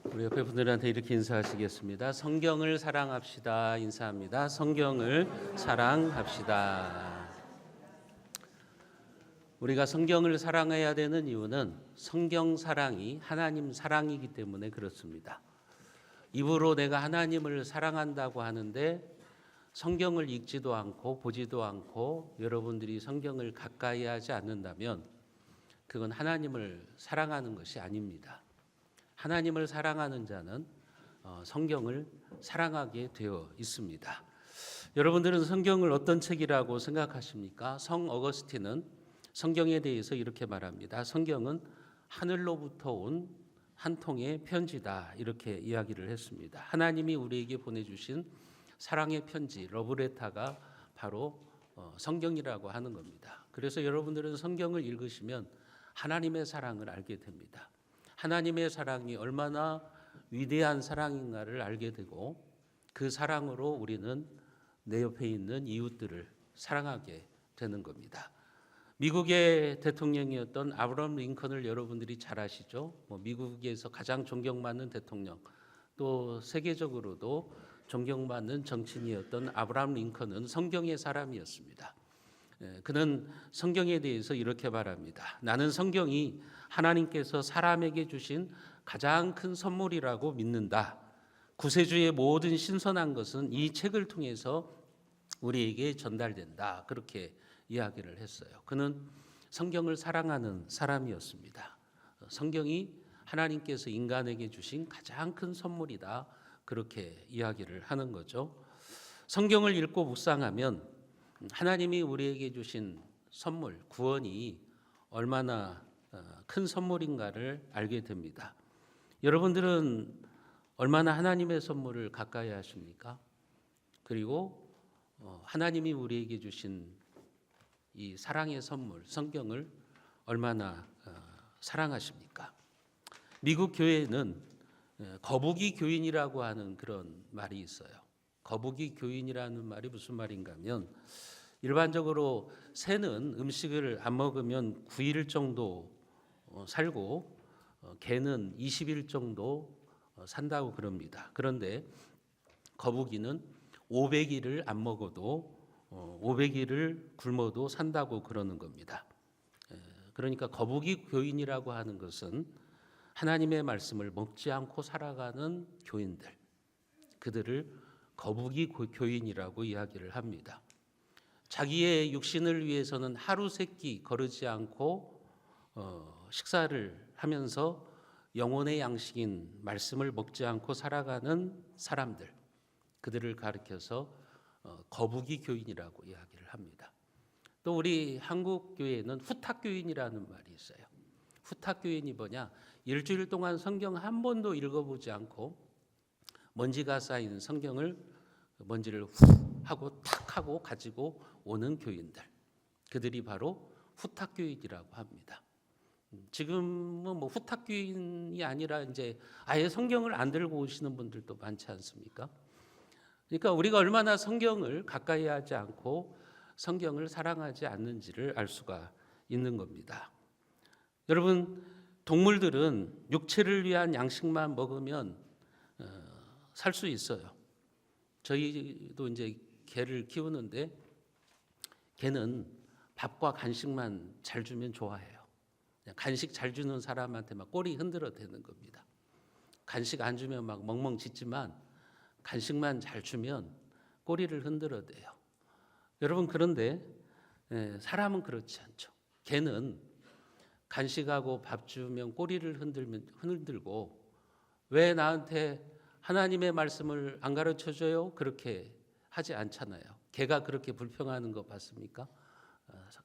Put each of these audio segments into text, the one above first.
우리 옆에 분들한테 이렇게 인사하시겠습니다. 성경을 사랑합시다. 인사합니다. 성경을 사랑합시다. 우리가 성경을 사랑해야 되는 이유는 성경 사랑이 하나님 사랑이기 때문에 그렇습니다. 입으로 내가 하나님을 사랑한다고 하는데 성경을 읽지도 않고 보지도 않고 여러분들이 성경을 가까이 하지 않는다면 그건 하나님을 사랑하는 것이 아닙니다. 하나님을 사랑하는 자는 성경을 사랑하게 되어 있습니다. 여러분들은 성경을 어떤 책이라고 생각하십니까? 성 어거스틴은 성경에 대해서 이렇게 말합니다. 성경은 하늘로부터 온 한 통의 편지다, 이렇게 이야기를 했습니다. 하나님이 우리에게 보내주신 사랑의 편지, 러브레터가 바로 성경이라고 하는 겁니다. 그래서 여러분들은 성경을 읽으시면 하나님의 사랑을 알게 됩니다. 하나님의 사랑이 얼마나 위대한 사랑인가를 알게 되고 그 사랑으로 우리는 내 옆에 있는 이웃들을 사랑하게 되는 겁니다. 미국의 대통령이었던 아브라함 링컨을 여러분들이 잘 아시죠? 미국에서 가장 존경받는 대통령, 또 세계적으로도 존경받는 정치인이었던 아브라함 링컨은 성경의 사람이었습니다. 그는 성경에 대해서 이렇게 말합니다. 나는 성경이 하나님께서 사람에게 주신 가장 큰 선물이라고 믿는다. 구세주의 모든 신선한 것은 이 책을 통해서 우리에게 전달된다. 그렇게 이야기를 했어요. 그는 성경을 사랑하는 사람이었습니다. 성경이 하나님께서 인간에게 주신 가장 큰 선물이다. 그렇게 이야기를 하는 거죠. 성경을 읽고 묵상하면 하나님이 우리에게 주신 선물, 구원이 얼마나 큰 선물인가를 알게 됩니다. 여러분들은 얼마나 하나님의 선물을 가까이 하십니까? 그리고 하나님이 우리에게 주신 이 사랑의 선물, 성경을 얼마나 사랑하십니까? 미국 교회는 거북이 교인이라고 하는 그런 말이 있어요. 거북이 교인이라는 말이 무슨 말인가 하면 일반적으로 새는 음식을 안 먹으면 9일 정도 살고 개는 20일 정도 산다고 그럽니다. 그런데 거북이는 500일을 안 먹어도 500일을 굶어도 산다고 그러는 겁니다. 그러니까 거북이 교인이라고 하는 것은 하나님의 말씀을 먹지 않고 살아가는 교인들, 그들을 거북이 교인이라고 이야기를 합니다. 자기의 육신을 위해서는 하루 세끼 거르지 않고 식사를 하면서 영혼의 양식인 말씀을 먹지 않고 살아가는 사람들, 그들을 가리켜서 거북이 교인이라고 이야기를 합니다. 또 우리 한국 교회는 후탁 교인이라는 말이 있어요. 후탁 교인이 뭐냐? 일주일 동안 성경 한 번도 읽어보지 않고 먼지가 쌓인 성경을 먼지를 후 하고 탁 하고 가지고 오는 교인들, 그들이 바로 후탁 교인이라고 합니다. 지금은 후탁 교인이 아니라 이제 아예 성경을 안 들고 오시는 분들도 많지 않습니까? 그러니까 우리가 얼마나 성경을 가까이 하지 않고 성경을 사랑하지 않는지를 알 수가 있는 겁니다. 여러분, 동물들은 육체를 위한 양식만 먹으면 살 수 있어요. 저희도 이제 개를 키우는데 개는 밥과 간식만 잘 주면 좋아해요. 간식 잘 주는 사람한테 막 꼬리 흔들어 대는 겁니다. 간식 안 주면 막 멍멍 짖지만 간식만 잘 주면 꼬리를 흔들어 대요. 여러분, 그런데 사람은 그렇지 않죠. 개는 간식하고 밥 주면 꼬리를 흔들고 왜 나한테 하나님의 말씀을 안 가르쳐 줘요? 그렇게 하지 않잖아요. 개가 그렇게 불평하는 거 봤습니까?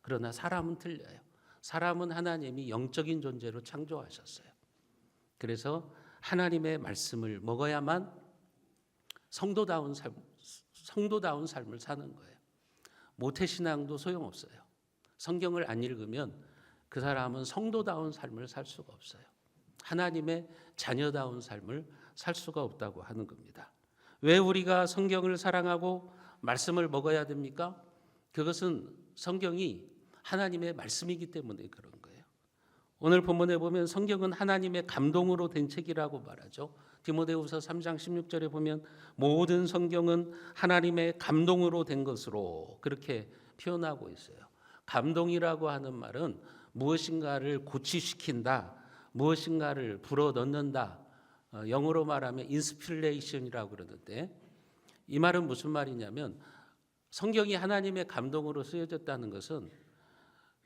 그러나 사람은 틀려요. 사람은 하나님이 영적인 존재로 창조하셨어요. 그래서 하나님의 말씀을 먹어야만 성도다운 삶을 사는 거예요. 모태신앙도 소용없어요. 성경을 안 읽으면 그 사람은 성도다운 삶을 살 수가 없어요. 하나님의 자녀다운 삶을 살 수가 없다고 하는 겁니다. 왜 우리가 성경을 사랑하고 말씀을 먹어야 됩니까? 그것은 성경이 하나님의 말씀이기 때문에 그런 거예요. 오늘 본문에 보면 성경은 하나님의 감동으로 된 책이라고 말하죠. 디모데후서 3장 16절에 보면 모든 성경은 하나님의 감동으로 된 것으로 그렇게 표현하고 있어요. 감동이라고 하는 말은 무엇인가를 고치시킨다, 무엇인가를 불어넣는다. 영어로 말하면 인스피레이션이라고 그러는데, 이 말은 무슨 말이냐면 성경이 하나님의 감동으로 쓰여졌다는 것은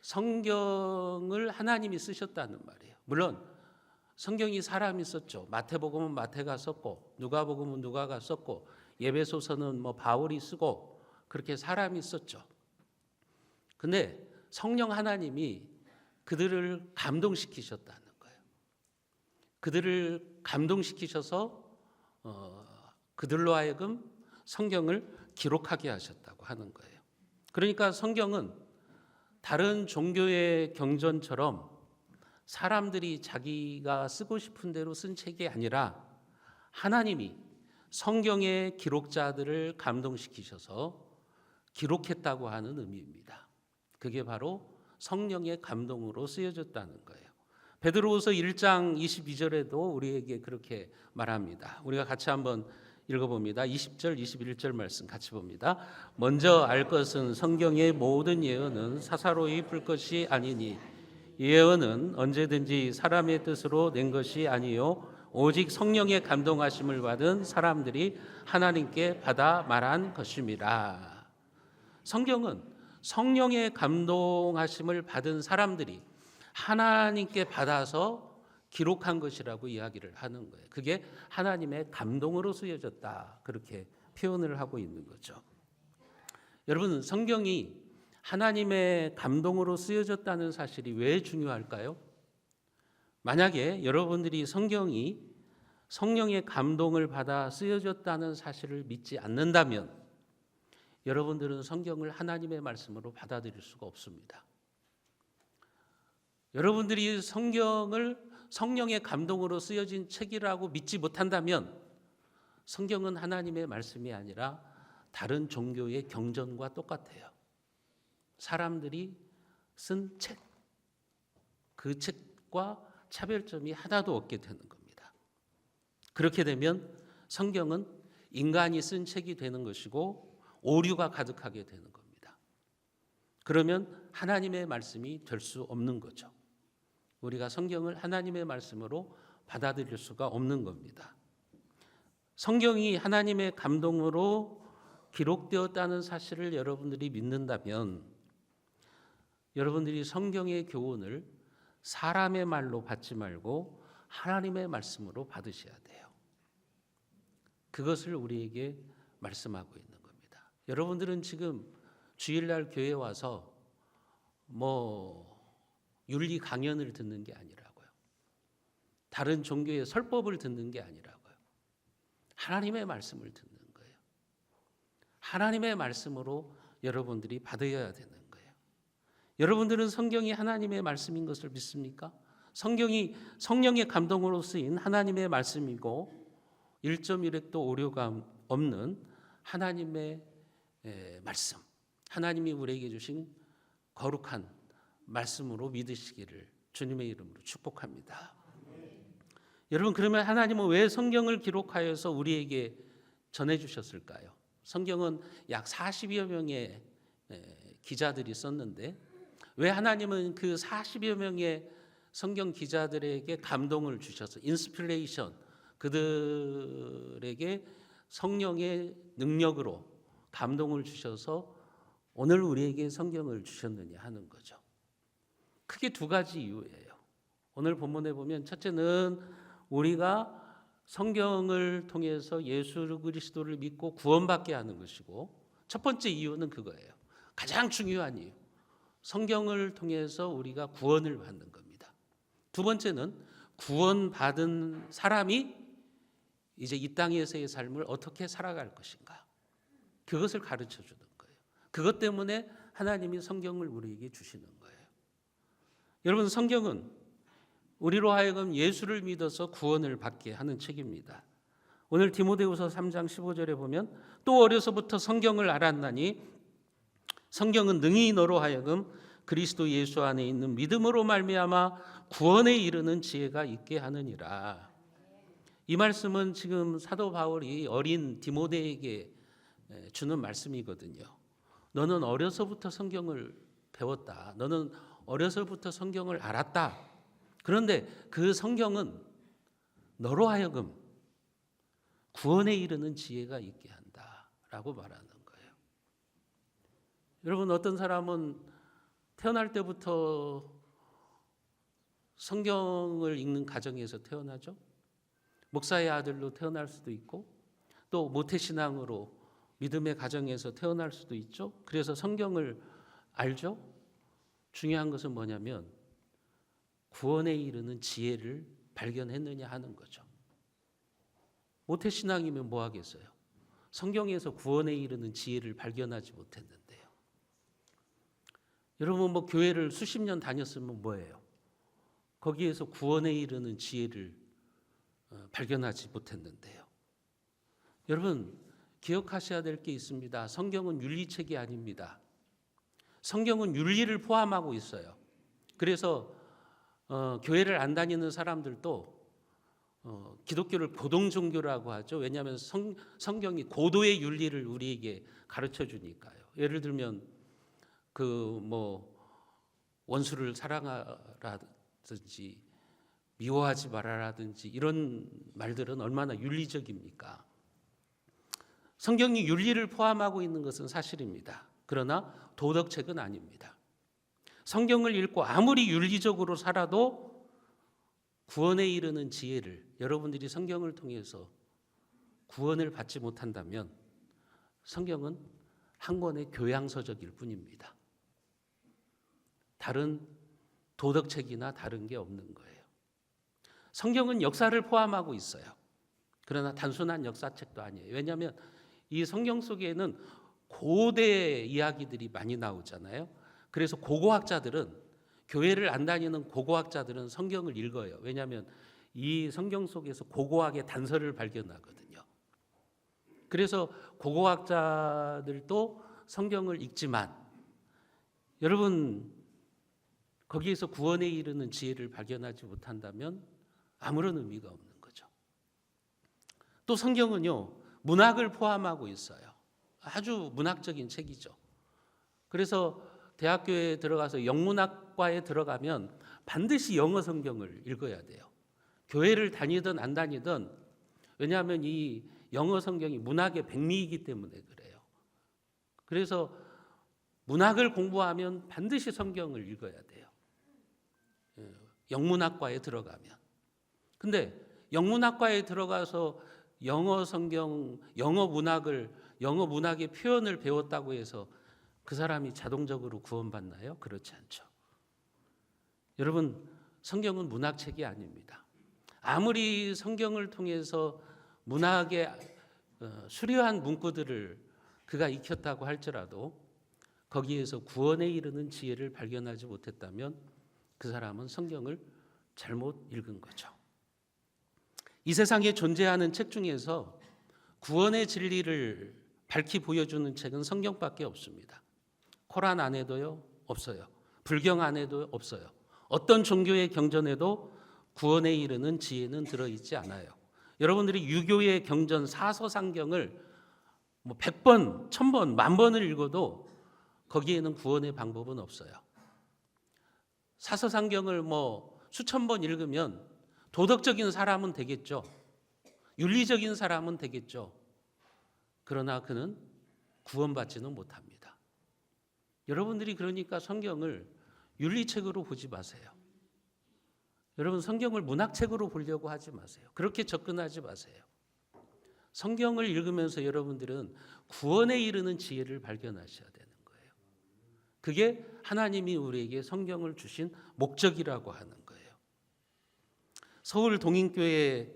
성경을 하나님이 쓰셨다는 말이에요. 물론 성경이 사람이 썼죠. 마태복음은 마태가 썼고, 누가복음은 누가가 썼고, 예배소서는 바울이 쓰고, 그렇게 사람이 썼죠. 근데 성령 하나님이 그들을 감동시키셨다는 거예요. 그들을 감동시키셔서 그들로 하여금 성경을 기록하게 하셨다고 하는 거예요. 그러니까 성경은 다른 종교의 경전처럼 사람들이 자기가 쓰고 싶은 대로 쓴 책이 아니라 하나님이 성경의 기록자들을 감동시키셔서 기록했다고 하는 의미입니다. 그게 바로 성령의 감동으로 쓰여졌다는 거예요. 베드로후서 1장 22절에도 우리에게 그렇게 말합니다. 우리가 같이 한번 읽어봅니다. 20절, 21절 말씀 같이 봅니다. 먼저 알 것은 성경의 모든 예언은 사사로이 풀 것이 아니니 예언은 언제든지 사람의 뜻으로 낸 것이 아니요 오직 성령의 감동하심을 받은 사람들이 하나님께 받아 말한 것임이라. 성경은 성령의 감동하심을 받은 사람들이 하나님께 받아서 기록한 것이라고 이야기를 하는 거예요. 그게 하나님의 감동으로 쓰여졌다, 그렇게 표현을 하고 있는 거죠. 여러분, 성경이 하나님의 감동으로 쓰여졌다는 사실이 왜 중요할까요? 만약에 여러분들이 성경이 성령의 감동을 받아 쓰여졌다는 사실을 믿지 않는다면 여러분들은 성경을 하나님의 말씀으로 받아들일 수가 없습니다. 여러분들이 성경을 성령의 감동으로 쓰여진 책이라고 믿지 못한다면 성경은 하나님의 말씀이 아니라 다른 종교의 경전과 똑같아요. 사람들이 쓴 책, 그 책과 차별점이 하나도 없게 되는 겁니다. 그렇게 되면 성경은 인간이 쓴 책이 되는 것이고 오류가 가득하게 되는 겁니다. 그러면 하나님의 말씀이 될 수 없는 거죠. 우리가 성경을 하나님의 말씀으로 받아들일 수가 없는 겁니다. 성경이 하나님의 감동으로 기록되었다는 사실을 여러분들이 믿는다면 여러분들이 성경의 교훈을 사람의 말로 받지 말고 하나님의 말씀으로 받으셔야 돼요. 그것을 우리에게 말씀하고 있는 겁니다. 여러분들은 지금 주일날 교회에 와서 윤리 강연을 듣는 게 아니라고요. 다른 종교의 설법을 듣는 게 아니라고요. 하나님의 말씀을 듣는 거예요. 하나님의 말씀으로 여러분들이 받아야 되는 거예요. 여러분들은 성경이 하나님의 말씀인 것을 믿습니까? 성경이 성령의 감동으로 쓰인 하나님의 말씀이고 1.1획도 오류가 없는 하나님의 말씀, 하나님이 우리에게 주신 거룩한 말씀으로 믿으시기를 주님의 이름으로 축복합니다. 여러분, 그러면 하나님은 왜 성경을 기록하여서 우리에게 전해주셨을까요? 성경은 약 40여 명의 기자들이 썼는데 왜 하나님은 그 40여 명의 성경 기자들에게 감동을 주셔서 인스피레이션, 그들에게 성령의 능력으로 감동을 주셔서 오늘 우리에게 성경을 주셨느냐 하는 거죠. 크게 두 가지 이유예요. 오늘 본문에 보면 첫째는 우리가 성경을 통해서 예수 그리스도를 믿고 구원받게 하는 것이고, 첫 번째 이유는 그거예요. 가장 중요한 이유. 성경을 통해서 우리가 구원을 받는 겁니다. 두 번째는 구원받은 사람이 이제 이 땅에서의 삶을 어떻게 살아갈 것인가. 그것을 가르쳐 주는 거예요. 그것 때문에 하나님이 성경을 우리에게 주시는 거예요. 여러분, 성경은 우리로 하여금 예수를 믿어서 구원을 받게 하는 책입니다. 오늘 디모데후서 3장 15절에 보면 또 어려서부터 성경을 알았나니 성경은 능히 너로 하여금 그리스도 예수 안에 있는 믿음으로 말미암아 구원에 이르는 지혜가 있게 하느니라. 이 말씀은 지금 사도 바울이 어린 디모데에게 주는 말씀이거든요. 너는 어려서부터 성경을 배웠다. 너는 어려서부터 성경을 알았다. 그런데 그 성경은 너로 하여금 구원에 이르는 지혜가 있게 한다라고 말하는 거예요. 여러분, 어떤 사람은 태어날 때부터 성경을 읽는 가정에서 태어나죠. 목사의 아들로 태어날 수도 있고 또 모태신앙으로 믿음의 가정에서 태어날 수도 있죠. 그래서 성경을 알죠. 중요한 것은 뭐냐면 구원에 이르는 지혜를 발견했느냐 하는 거죠. 모태신앙이면 뭐 하겠어요? 성경에서 구원에 이르는 지혜를 발견하지 못했는데요. 여러분, 뭐 교회를 수십 년 다녔으면 뭐예요? 거기에서 구원에 이르는 지혜를 발견하지 못했는데요. 여러분, 기억하셔야 될 게 있습니다. 성경은 윤리책이 아닙니다. 성경은 윤리를 포함하고 있어요. 그래서 교회를 안 다니는 사람들도 기독교를 고동종교라고 하죠. 왜냐하면 성경이 고도의 윤리를 우리에게 가르쳐 주니까요. 예를 들면 원수를 사랑하라든지 미워하지 말아라든지 이런 말들은 얼마나 윤리적입니까? 성경이 윤리를 포함하고 있는 것은 사실입니다. 그러나 도덕책은 아닙니다. 성경을 읽고 아무리 윤리적으로 살아도 구원에 이르는 지혜를 여러분들이 성경을 통해서 구원을 받지 못한다면 성경은 한 권의 교양서적일 뿐입니다. 다른 도덕책이나 다른 게 없는 거예요. 성경은 역사를 포함하고 있어요. 그러나 단순한 역사책도 아니에요. 왜냐하면 이 성경 속에는 고대 이야기들이 많이 나오잖아요. 그래서 고고학자들은 교회를 안 다니는 고고학자들은 성경을 읽어요. 왜냐하면 이 성경 속에서 고고학의 단서를 발견하거든요. 그래서 고고학자들도 성경을 읽지만 여러분 거기에서 구원에 이르는 지혜를 발견하지 못한다면 아무런 의미가 없는 거죠. 또 성경은요, 문학을 포함하고 있어요. 아주 문학적인 책이죠. 그래서 대학교에 들어가서 영문학과에 들어가면 반드시 영어 성경을 읽어야 돼요. 교회를 다니든 안 다니든, 왜냐하면 이 영어 성경이 문학의 백미이기 때문에 그래요. 그래서 문학을 공부하면 반드시 성경을 읽어야 돼요. 영문학과에 들어가면. 근데 영문학과에 들어가서 영어 성경, 영어 문학의 표현을 배웠다고 해서 그 사람이 자동적으로 구원받나요? 그렇지 않죠. 여러분, 성경은 문학책이 아닙니다. 아무리 성경을 통해서 문학의 수려한 문구들을 그가 익혔다고 할지라도 거기에서 구원에 이르는 지혜를 발견하지 못했다면 그 사람은 성경을 잘못 읽은 거죠. 이 세상에 존재하는 책 중에서 구원의 진리를 밝히 보여주는 책은 성경밖에 없습니다. 코란 안에도요 없어요. 불경 안에도 없어요. 어떤 종교의 경전에도 구원에 이르는 지혜는 들어있지 않아요. 여러분들이 유교의 경전 사서상경을 100번, 1000번, 10,000번을 읽어도 거기에는 구원의 방법은 없어요. 사서상경을 수천 번 읽으면 도덕적인 사람은 되겠죠. 윤리적인 사람은 되겠죠. 그러나 그는 구원받지는 못합니다. 여러분들이 그러니까 성경을 윤리책으로 보지 마세요. 여러분, 성경을 문학책으로 보려고 하지 마세요. 그렇게 접근하지 마세요. 성경을 읽으면서 여러분들은 구원에 이르는 지혜를 발견하셔야 되는 거예요. 그게 하나님이 우리에게 성경을 주신 목적이라고 하는 거예요. 서울 동인교회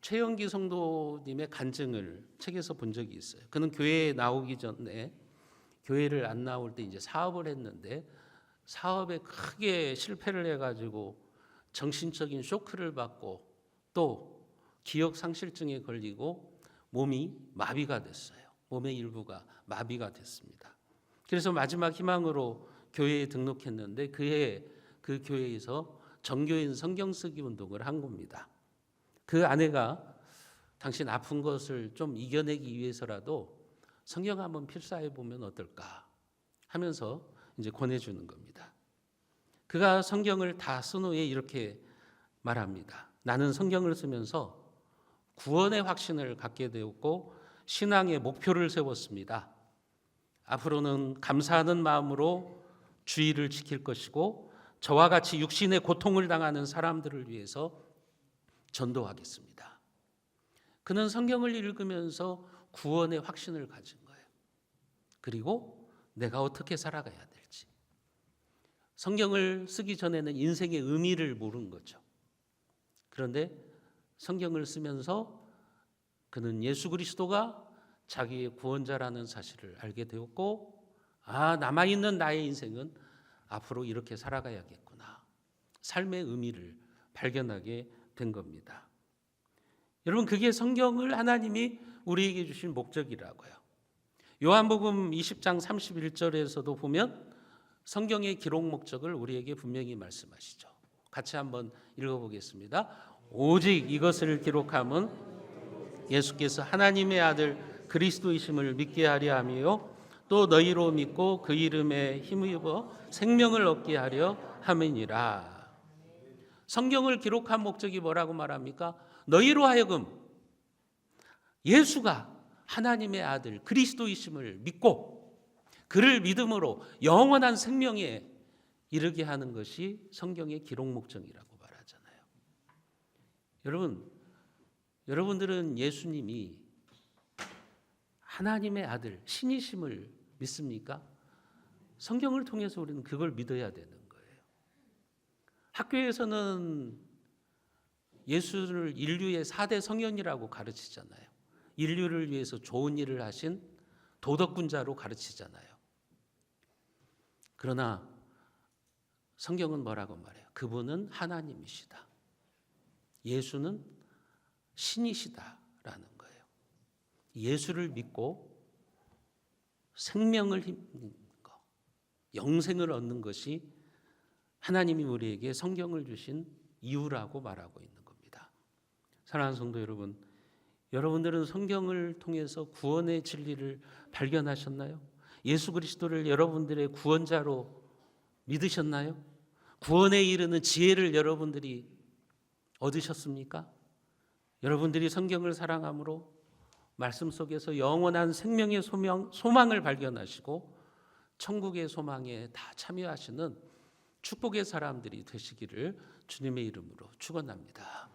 최영기 성도님의 간증을 책에서 본 적이 있어요. 그는 교회에 나오기 전에 교회를 안 나올 때 이제 사업을 했는데 사업에 크게 실패를 해가지고 정신적인 쇼크를 받고 또 기억 상실증에 걸리고 몸이 마비가 됐어요. 몸의 일부가 마비가 됐습니다. 그래서 마지막 희망으로 교회에 등록했는데 그 교회에서 정교인 성경 쓰기 운동을 한 겁니다. 그 아내가 당신 아픈 것을 좀 이겨내기 위해서라도 성경 한번 필사해 보면 어떨까 하면서 이제 권해주는 겁니다. 그가 성경을 다 쓴 후에 이렇게 말합니다. 나는 성경을 쓰면서 구원의 확신을 갖게 되었고 신앙의 목표를 세웠습니다. 앞으로는 감사하는 마음으로 주의를 지킬 것이고 저와 같이 육신의 고통을 당하는 사람들을 위해서 전도하겠습니다. 그는 성경을 읽으면서 구원의 확신을 가진 거예요. 그리고 내가 어떻게 살아가야 될지. 성경을 쓰기 전에는 인생의 의미를 모르는 거죠. 그런데 성경을 쓰면서 그는 예수 그리스도가 자기의 구원자라는 사실을 알게 되었고, 남아있는 나의 인생은 앞으로 이렇게 살아가야겠구나. 삶의 의미를 발견하게 된 겁니다. 여러분, 그게 성경을 하나님이 우리에게 주신 목적이라고요. 요한복음 20장 31절에서도 보면 성경의 기록 목적을 우리에게 분명히 말씀하시죠. 같이 한번 읽어보겠습니다. 오직 이것을 기록함은 예수께서 하나님의 아들 그리스도이심을 믿게 하려 함이요 또 너희로 믿고 그 이름에 힘입어 생명을 얻게 하려 함이니라. 성경을 기록한 목적이 뭐라고 말합니까? 너희로 하여금 예수가 하나님의 아들 그리스도이심을 믿고 그를 믿음으로 영원한 생명에 이르게 하는 것이 성경의 기록 목적이라고 말하잖아요. 여러분들은 예수님이 하나님의 아들 신이심을 믿습니까? 성경을 통해서 우리는 그걸 믿어야 되는 거예요. 학교에서는 예수를 인류의 4대 성현이라고 가르치잖아요. 인류를 위해서 좋은 일을 하신 도덕군자로 가르치잖아요. 그러나 성경은 뭐라고 말해요? 그분은 하나님이시다. 예수는 신이시다라는 거예요. 예수를 믿고 생명을 힘는 것, 영생을 얻는 것이 하나님이 우리에게 성경을 주신 이유라고 말하고 있는 겁니다. 사랑하는 성도 여러분, 여러분들은 성경을 통해서 구원의 진리를 발견하셨나요? 예수 그리스도를 여러분들의 구원자로 믿으셨나요? 구원에 이르는 지혜를 여러분들이 얻으셨습니까? 여러분들이 성경을 사랑함으로 말씀 속에서 영원한 생명의 소망을 발견하시고 천국의 소망에 다 참여하시는 축복의 사람들이 되시기를 주님의 이름으로 축원합니다.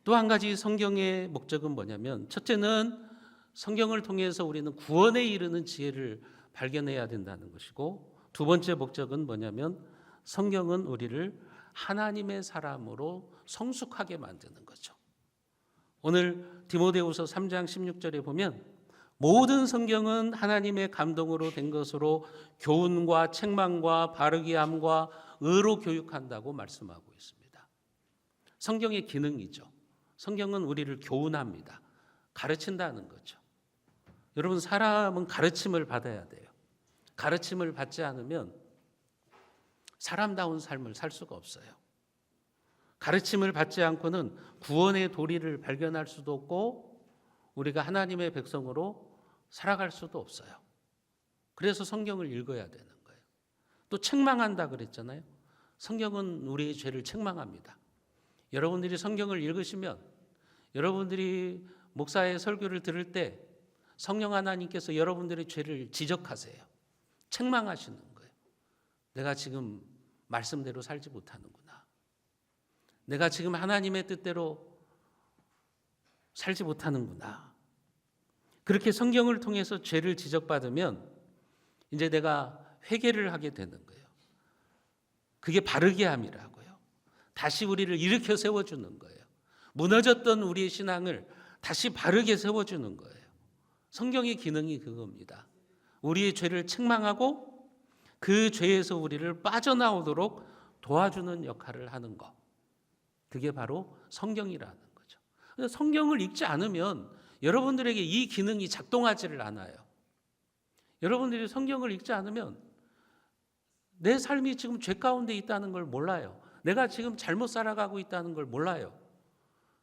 또 한 가지 성경의 목적은 뭐냐면, 첫째는 성경을 통해서 우리는 구원에 이르는 지혜를 발견해야 된다는 것이고, 두 번째 목적은 뭐냐면 성경은 우리를 하나님의 사람으로 성숙하게 만드는 거죠. 오늘 디모데후서 3장 16절에 보면 모든 성경은 하나님의 감동으로 된 것으로 교훈과 책망과 바르게 함과 의로 교육한다고 말씀하고 있습니다. 성경의 기능이죠. 성경은 우리를 교훈합니다. 가르친다는 거죠. 여러분, 사람은 가르침을 받아야 돼요. 가르침을 받지 않으면 사람다운 삶을 살 수가 없어요. 가르침을 받지 않고는 구원의 도리를 발견할 수도 없고 우리가 하나님의 백성으로 살아갈 수도 없어요. 그래서 성경을 읽어야 되는 거예요. 또 책망한다 그랬잖아요. 성경은 우리의 죄를 책망합니다. 여러분들이 성경을 읽으시면 여러분들이 목사의 설교를 들을 때 성령 하나님께서 여러분들의 죄를 지적하세요. 책망하시는 거예요. 내가 지금 말씀대로 살지 못하는구나. 내가 지금 하나님의 뜻대로 살지 못하는구나. 그렇게 성경을 통해서 죄를 지적받으면 이제 내가 회개를 하게 되는 거예요. 그게 바르게 함이라고요. 다시 우리를 일으켜 세워주는 거예요. 무너졌던 우리의 신앙을 다시 바르게 세워주는 거예요. 성경의 기능이 그겁니다. 우리의 죄를 책망하고 그 죄에서 우리를 빠져나오도록 도와주는 역할을 하는 것. 그게 바로 성경이라는 거죠. 성경을 읽지 않으면 여러분들에게 이 기능이 작동하지를 않아요. 여러분들이 성경을 읽지 않으면 내 삶이 지금 죄 가운데 있다는 걸 몰라요. 내가 지금 잘못 살아가고 있다는 걸 몰라요.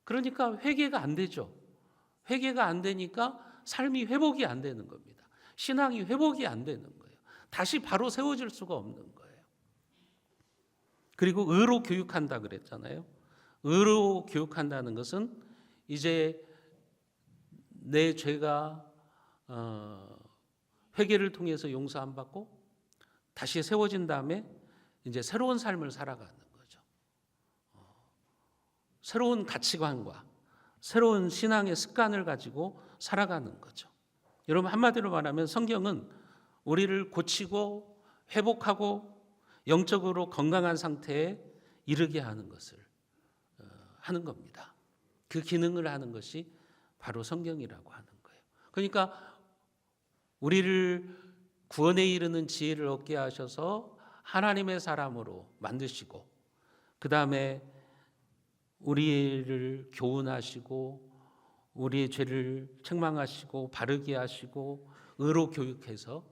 그러니까 회개가 안 되죠. 회개가 안 되니까 삶이 회복이 안 되는 겁니다. 신앙이 회복이 안 되는 거예요. 다시 바로 세워질 수가 없는 거예요. 그리고 의로 교육한다 그랬잖아요. 의로 교육한다는 것은 이제 내 죄가 회개를 통해서 용서 안 받고 다시 세워진 다음에 이제 새로운 삶을 살아가는 거죠. 새로운 가치관과 새로운 신앙의 습관을 가지고 살아가는 거죠. 여러분, 한마디로 말하면 성경은 우리를 고치고 회복하고 영적으로 건강한 상태에 이르게 하는 것을 하는 겁니다. 그 기능을 하는 것이 바로 성경이라고 하는 거예요. 그러니까 우리를 구원에 이르는 지혜를 얻게 하셔서 하나님의 사람으로 만드시고, 그 다음에 우리를 교훈하시고 우리의 죄를 책망하시고 바르게 하시고 의로 교육해서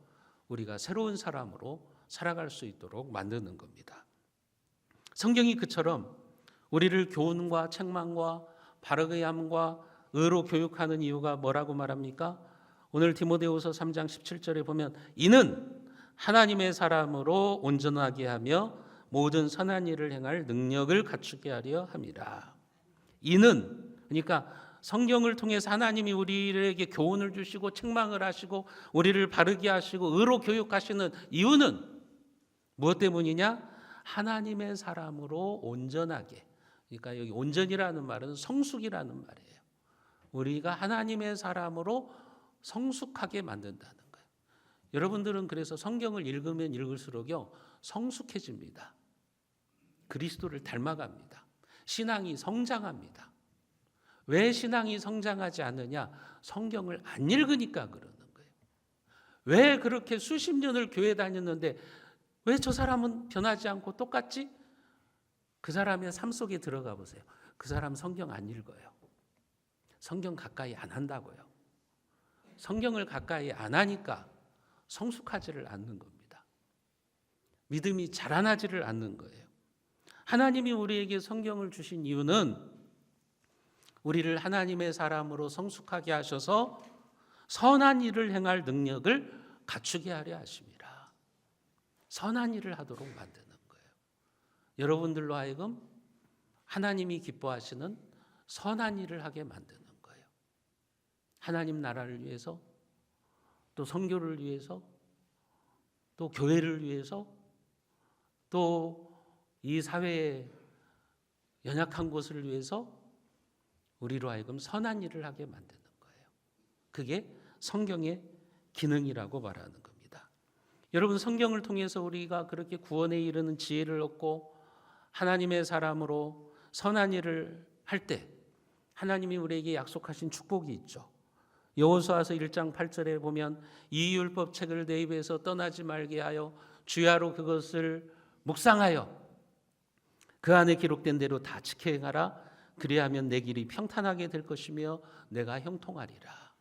우리가 새로운 사람으로 살아갈 수 있도록 만드는 겁니다. 성경이 그처럼 우리를 교훈과 책망과 바르게 함과 의로 교육하는 이유가 뭐라고 말합니까? 오늘 디모데후서 3장 17절에 보면 이는 하나님의 사람으로 온전하게 하며 모든 선한 일을 행할 능력을 갖추게 하려 함이라. 이는, 그러니까 성경을 통해서 하나님이 우리에게 교훈을 주시고 책망을 하시고 우리를 바르게 하시고 의로 교육하시는 이유는 무엇 때문이냐? 하나님의 사람으로 온전하게. 그러니까 여기 온전이라는 말은 성숙이라는 말이에요. 우리가 하나님의 사람으로 성숙하게 만든다는 거예요. 여러분들은 그래서 성경을 읽으면 읽을수록요 성숙해집니다. 그리스도를 닮아갑니다. 신앙이 성장합니다. 왜 신앙이 성장하지 않느냐? 성경을 안 읽으니까 그러는 거예요. 왜 그렇게 수십 년을 교회 다녔는데 왜 저 사람은 변하지 않고 똑같지? 그 사람의 삶 속에 들어가 보세요. 그 사람 성경 안 읽어요. 성경 가까이 안 한다고요. 성경을 가까이 안 하니까 성숙하지를 않는 겁니다. 믿음이 자라나지를 않는 거예요. 하나님이 우리에게 성경을 주신 이유는 우리를 하나님의 사람으로 성숙하게 하셔서 선한 일을 행할 능력을 갖추게 하려 하심이라. 선한 일을 하도록 만드는 거예요. 여러분들로 하여금 하나님이 기뻐하시는 선한 일을 하게 만드는 거예요. 하나님 나라를 위해서, 또 선교를 위해서, 또 교회를 위해서, 또 이 사회의 연약한 곳을 위해서 우리로 하여금 선한 일을 하게 만드는 거예요. 그게 성경의 기능이라고 말하는 겁니다. 여러분, 성경을 통해서 우리가 그렇게 구원에 이르는 지혜를 얻고 하나님의 사람으로 선한 일을 할 때 하나님이 우리에게 약속하신 축복이 있죠. 여호수아서 1장 8절에 보면 이 율법 책을 내 입에서 떠나지 말게 하여 주야로 그것을 묵상하여 그 안에 기록된 대로 다 지켜 행하라. 그리하면 내 길이 평탄하게 될 것이며 내가 형통하리라.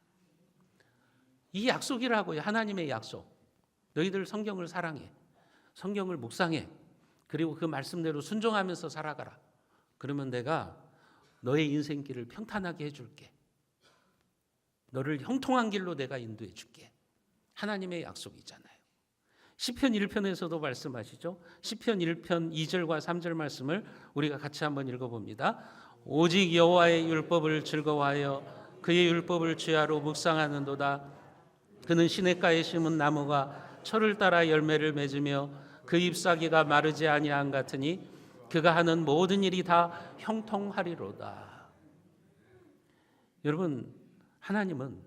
이 약속이라고요. 하나님의 약속. 너희들 성경을 사랑해. 성경을 묵상해. 그리고 그 말씀대로 순종하면서 살아가라. 그러면 내가 너의 인생길을 평탄하게 해줄게. 너를 형통한 길로 내가 인도해 줄게. 하나님의 약속이잖아요. 시편 1편에서도 말씀하시죠. 시편 1편 2절과 3절 말씀을 우리가 같이 한번 읽어봅니다. 오직 여호와의 율법을 즐거워하여 그의 율법을 주야로 묵상하는도다. 그는 시냇가에 심은 나무가 철을 따라 열매를 맺으며 그 잎사귀가 마르지 아니함 같으니 그가 하는 모든 일이 다 형통하리로다. 여러분, 하나님은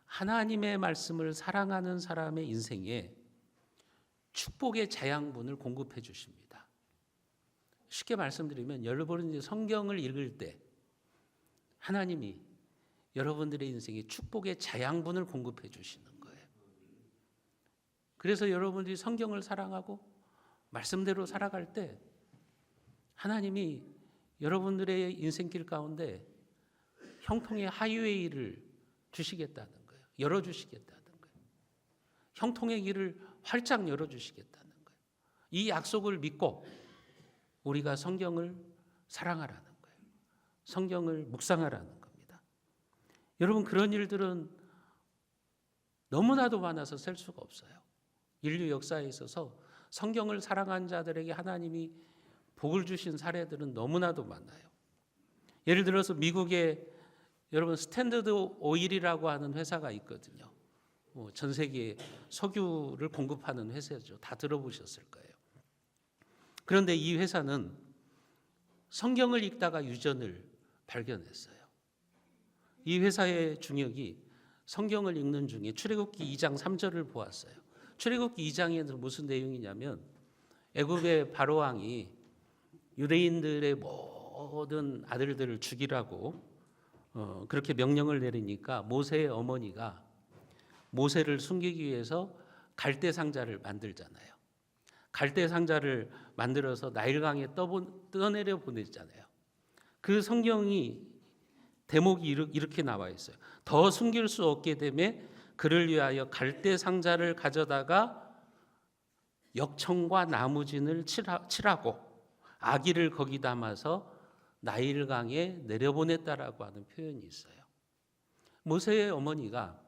하나님의 말씀을 사랑하는 사람의 인생에 축복의 자양분을 공급해 주십니다. 쉽게 말씀드리면 여러분이 성경을 읽을 때 하나님이 여러분들의 인생에 축복의 자양분을 공급해 주시는 거예요. 그래서 여러분들이 성경을 사랑하고 말씀대로 살아갈 때 하나님이 여러분들의 인생길 가운데 형통의 하이웨이를 주시겠다는 거예요. 열어주시겠다는 거예요. 형통의 길을 활짝 열어주시겠다는 거예요. 이 약속을 믿고 우리가 성경을 사랑하라는 거예요. 성경을 묵상하라는 겁니다. 여러분, 그런 일들은 너무나도 많아서 셀 수가 없어요. 인류 역사에 있어서 성경을 사랑한 자들에게 하나님이 복을 주신 사례들은 너무나도 많아요. 예를 들어서 미국에 여러분 스탠더드 오일이라고 하는 회사가 있거든요. 전 세계에 석유를 공급하는 회사죠. 다 들어보셨을 거예요. 그런데 이 회사는 성경을 읽다가 유전을 발견했어요. 이 회사의 중역이 성경을 읽는 중에 출애굽기 2장 3절을 보았어요. 출애굽기 2장에는 무슨 내용이냐면 애굽의 바로 왕이 유대인들의 모든 아들들을 죽이라고 그렇게 명령을 내리니까 모세의 어머니가 모세를 숨기기 위해서 갈대 상자를 만들잖아요. 갈대 상자를 만들어서 나일강에 떠내려 보내잖아요. 그 성경이 대목이 이렇게 나와 있어요. 더 숨길 수 없게 되매 그를 위하여 갈대 상자를 가져다가 역청과 나무진을 칠하고 아기를 거기 담아서 나일강에 내려보냈다라고 하는 표현이 있어요. 모세의 어머니가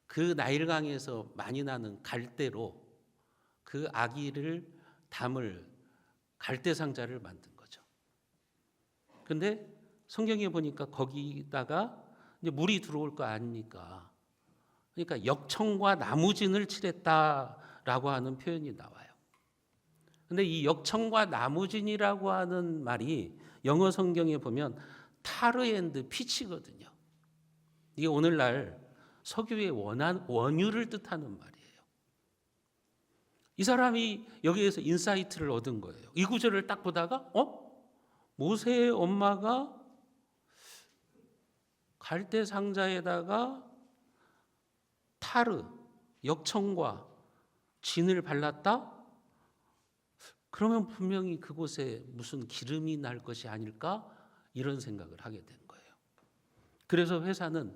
그 나일강에서 많이 나는 갈대로 그 아기를 담을 갈대 상자를 만든 거죠. 근데 성경에 보니까 거기다가 이제 물이 들어올 거 아닙니까? 그러니까 역청과 나무진을 칠했다라고 하는 표현이 나와요. 근데 이 역청과 나무진이라고 하는 말이 영어 성경에 보면 타르 앤드 피치거든요. 이게 오늘날 석유의 원유를 뜻하는 말이에요. 이 사람이 여기에서 인사이트를 얻은 거예요. 이 구절을 딱 보다가 모세의 엄마가 갈대 상자에다가 타르, 역청과 진을 발랐다? 그러면 분명히 그곳에 무슨 기름이 날 것이 아닐까? 이런 생각을 하게 된 거예요. 그래서 회사는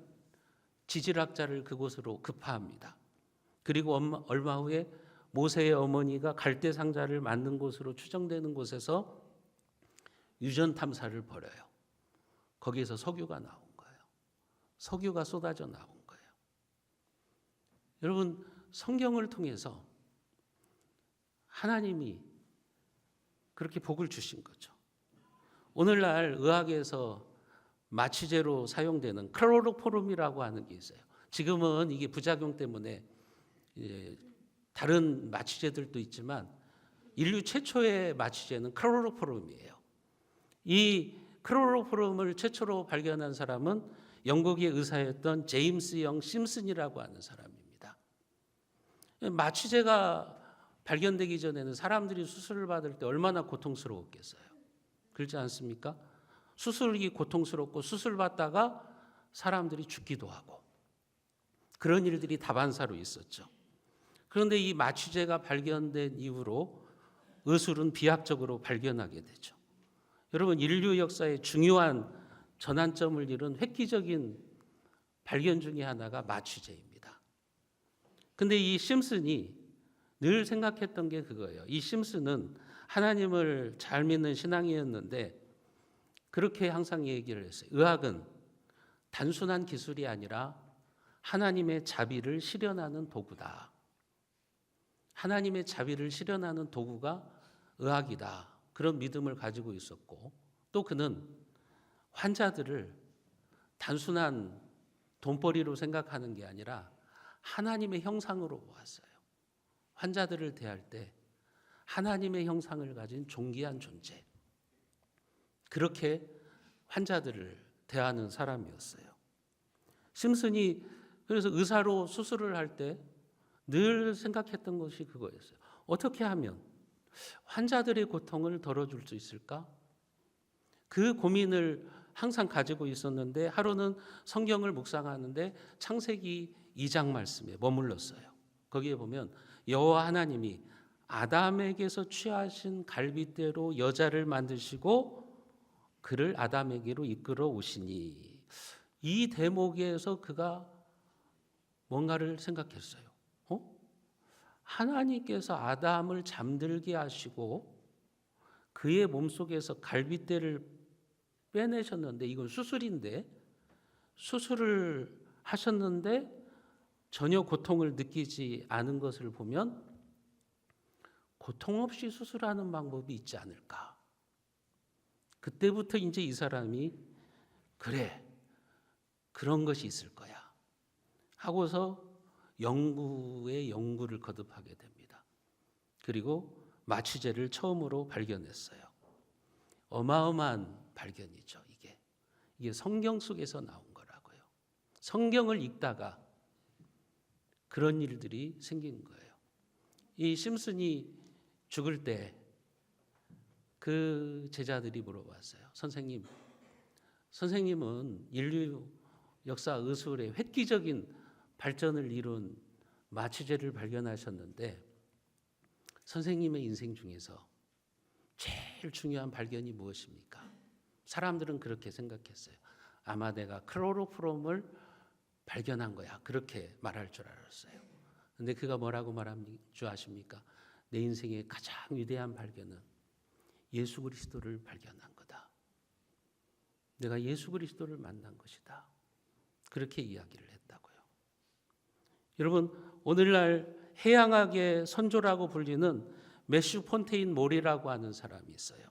지질학자를 그곳으로 급파합니다. 그리고 얼마 후에 모세의 어머니가 갈대 상자를 만든 곳으로 추정되는 곳에서 유전 탐사를 벌여요. 거기에서 석유가 나온 거예요. 석유가 쏟아져 나온 거예요. 여러분, 성경을 통해서 하나님이 그렇게 복을 주신 거죠. 오늘날 의학에서 마취제로 사용되는 클로로포름이라고 하는 게 있어요. 지금은 이게 부작용 때문에 다른 마취제들도 있지만 인류 최초의 마취제는 클로로포름이에요. 이 클로로포름을 최초로 발견한 사람은 영국의 의사였던 제임스 영 심슨이라고 하는 사람입니다. 마취제가 발견되기 전에는 사람들이 수술을 받을 때 얼마나 고통스러웠겠어요. 그렇지 않습니까? 수술이 고통스럽고 수술 받다가 사람들이 죽기도 하고 그런 일들이 다반사로 있었죠. 그런데 이 마취제가 발견된 이후로 의술은 비약적으로 발견하게 되죠. 여러분, 인류 역사의 중요한 전환점을 이룬 획기적인 발견 중에 하나가 마취제입니다. 근데 이 심슨이 늘 생각했던 게 그거예요. 이 심슨은 하나님을 잘 믿는 신앙이었는데 그렇게 항상 얘기를 했어요. 의학은 단순한 기술이 아니라 하나님의 자비를 실현하는 도구다. 하나님의 자비를 실현하는 도구가 의학이다. 그런 믿음을 가지고 있었고 또 그는 환자들을 단순한 돈벌이로 생각하는 게 아니라 하나님의 형상으로 보았어요. 환자들을 대할 때 하나님의 형상을 가진 존귀한 존재. 그렇게 환자들을 대하는 사람이었어요. 심슨이 그래서 의사로 수술을 할 때 늘 생각했던 것이 그거였어요. 어떻게 하면 환자들의 고통을 덜어줄 수 있을까? 그 고민을 항상 가지고 있었는데 하루는 성경을 묵상하는데 창세기 2장 말씀에 머물렀어요. 거기에 보면 여호와 하나님이 아담에게서 취하신 갈빗대로 여자를 만드시고 그를 아담에게로 이끌어 오시니, 이 대목에서 그가 뭔가를 생각했어요. 하나님께서 아담을 잠들게 하시고 그의 몸속에서 갈빗대를 빼내셨는데, 이건 수술인데, 수술을 하셨는데 전혀 고통을 느끼지 않은 것을 보면 고통 없이 수술하는 방법이 있지 않을까. 그때부터 이제 이 사람이 그래, 그런 것이 있을 거야 하고서 연구에 연구를 거듭하게 됩니다. 그리고 마취제를 처음으로 발견했어요. 어마어마한 발견이죠. 이게 성경 속에서 나온 거라고요. 성경을 읽다가 그런 일들이 생긴 거예요. 이 심슨이 죽을 때 그 제자들이 물어봤어요. 선생님은 인류 역사 의술의 획기적인 발전을 이룬 마취제를 발견하셨는데 선생님의 인생 중에서 제일 중요한 발견이 무엇입니까? 사람들은 그렇게 생각했어요. 아마 내가 클로로폼을 발견한 거야. 그렇게 말할 줄 알았어요. 근데 그가 뭐라고 말한 줄 아십니까? 내 인생의 가장 위대한 발견은 예수 그리스도를 발견한 거다. 내가 예수 그리스도를 만난 것이다. 그렇게 이야기를 했다고요. 여러분, 오늘날 해양학의 선조라고 불리는 매슈 폰테인 몰이라고 하는 사람이 있어요.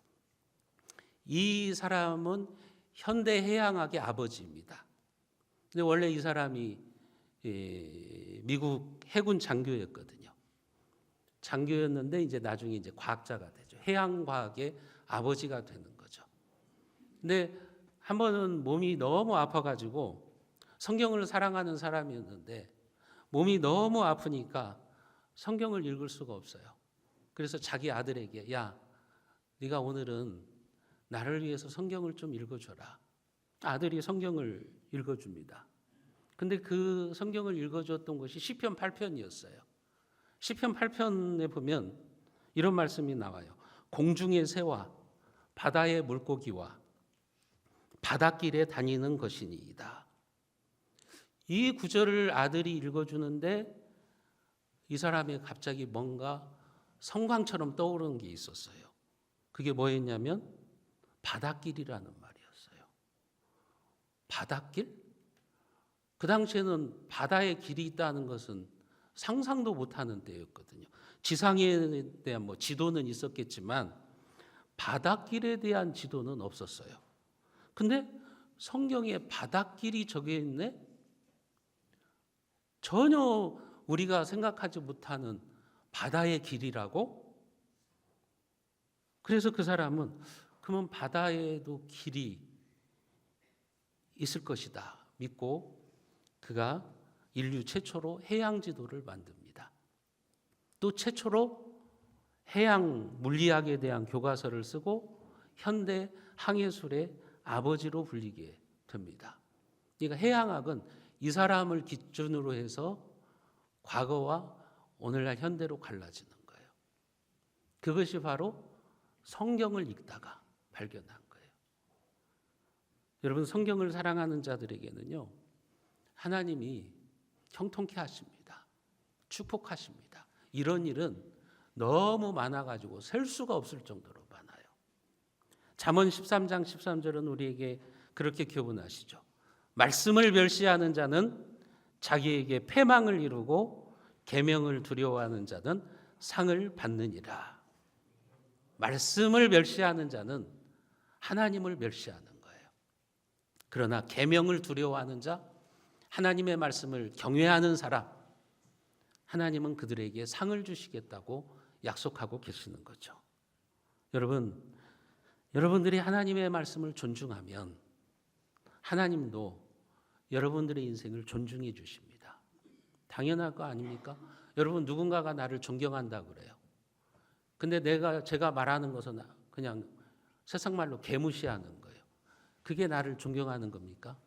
이 사람은 현대 해양학의 아버지입니다. 근데 원래 이 사람이 미국 해군 장교였거든요. 장교였는데 이제 나중에 이제 과학자가 되죠. 해양 과학의 아버지가 되는 거죠. 근데 한 번은 몸이 너무 아파가지고 성경을 사랑하는 사람이었는데 몸이 너무 아프니까 성경을 읽을 수가 없어요. 그래서 자기 아들에게 야, 네가 오늘은 나를 위해서 성경을 좀 읽어줘라. 아들이 성경을 읽어줍니다. 근데 그 성경을 읽어줬던 것이 시편 8편이었어요. 시편 8편에 보면 이런 말씀이 나와요. 공중의 새와 바다의 물고기와 바닷길에 다니는 것이니이다. 이 구절을 아들이 읽어주는데 이 사람이 갑자기 뭔가 성광처럼 떠오르는 게 있었어요. 그게 뭐였냐면 바닷길이라는 말이었어요. 바닷길? 그 당시에는 바다에 길이 있다는 것은 상상도 못하는 때였거든요. 지상에 대한 지도는 있었겠지만 바닷길에 대한 지도는 없었어요. 근데 성경에 바닷길이 적혀 있네? 전혀 우리가 생각하지 못하는 바다의 길이라고? 그래서 그 사람은 그러면 바다에도 길이 있을 것이다 믿고 그가 인류 최초로 해양 지도를 만듭니다. 또 최초로 해양 물리학에 대한 교과서를 쓰고 현대 항해술의 아버지로 불리게 됩니다. 그러니까 해양학은 이 사람을 기준으로 해서 과거와 오늘날 현대로 갈라지는 거예요. 그것이 바로 성경을 읽다가 발견한 거예요. 여러분, 성경을 사랑하는 자들에게는요, 하나님이 형통케 하십니다. 축복하십니다. 이런 일은 너무 많아가지고 셀 수가 없을 정도로 많아요. 잠언 13장 13절은 우리에게 그렇게 교훈하시죠. 말씀을 멸시하는 자는 자기에게 패망을 이루고 계명을 두려워하는 자는 상을 받느니라. 말씀을 멸시하는 자는 하나님을 멸시하는 거예요. 그러나 계명을 두려워하는 자, 하나님의 말씀을 경외하는 사람, 하나님은 그들에게 상을 주시겠다고 약속하고 계시는 거죠. 여러분들이 하나님의 말씀을 존중하면 하나님도 여러분들의 인생을 존중해 주십니다. 당연할 거 아닙니까? 여러분, 누군가가 나를 존경한다고 그래요. 근데 제가 말하는 것은 그냥 세상 말로 개무시하는 거예요. 그게 나를 존경하는 겁니까?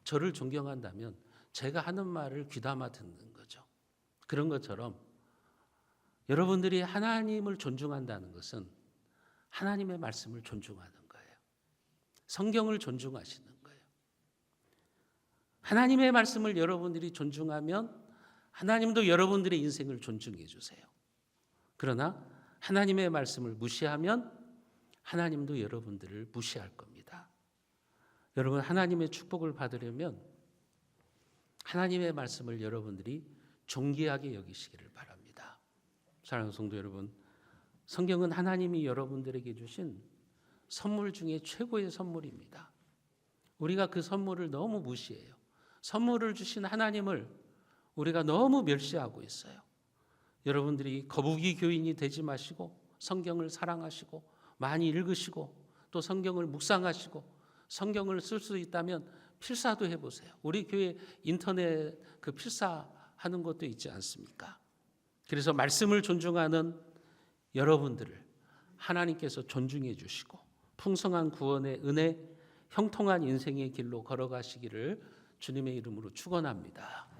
저를 존경한다면 제가 하는 말을 귀담아 듣는 거죠. 그런 것처럼 여러분들이 하나님을 존중한다는 것은 하나님의 말씀을 존중하는 거예요. 성경을 존중하시는 거예요. 하나님의 말씀을 여러분들이 존중하면 하나님도 여러분들의 인생을 존중해 주세요. 그러나 하나님의 말씀을 무시하면 하나님도 여러분들을 무시할 겁니다. 여러분, 하나님의 축복을 받으려면 하나님의 말씀을 여러분들이 존귀하게 여기시기를 바랍니다. 사랑하는 성도 여러분, 성경은 하나님이 여러분들에게 주신 선물 중에 최고의 선물입니다. 우리가 그 선물을 너무 무시해요. 선물을 주신 하나님을 우리가 너무 멸시하고 있어요. 여러분들이 거북이 교인이 되지 마시고 성경을 사랑하시고 많이 읽으시고 또 성경을 묵상하시고 성경을 쓸 수 있다면 필사도 해보세요. 우리 교회 인터넷 그 필사하는 것도 있지 않습니까? 그래서 말씀을 존중하는 여러분들을 하나님께서 존중해 주시고 풍성한 구원의 은혜, 형통한 인생의 길로 걸어가시기를 주님의 이름으로 축원합니다.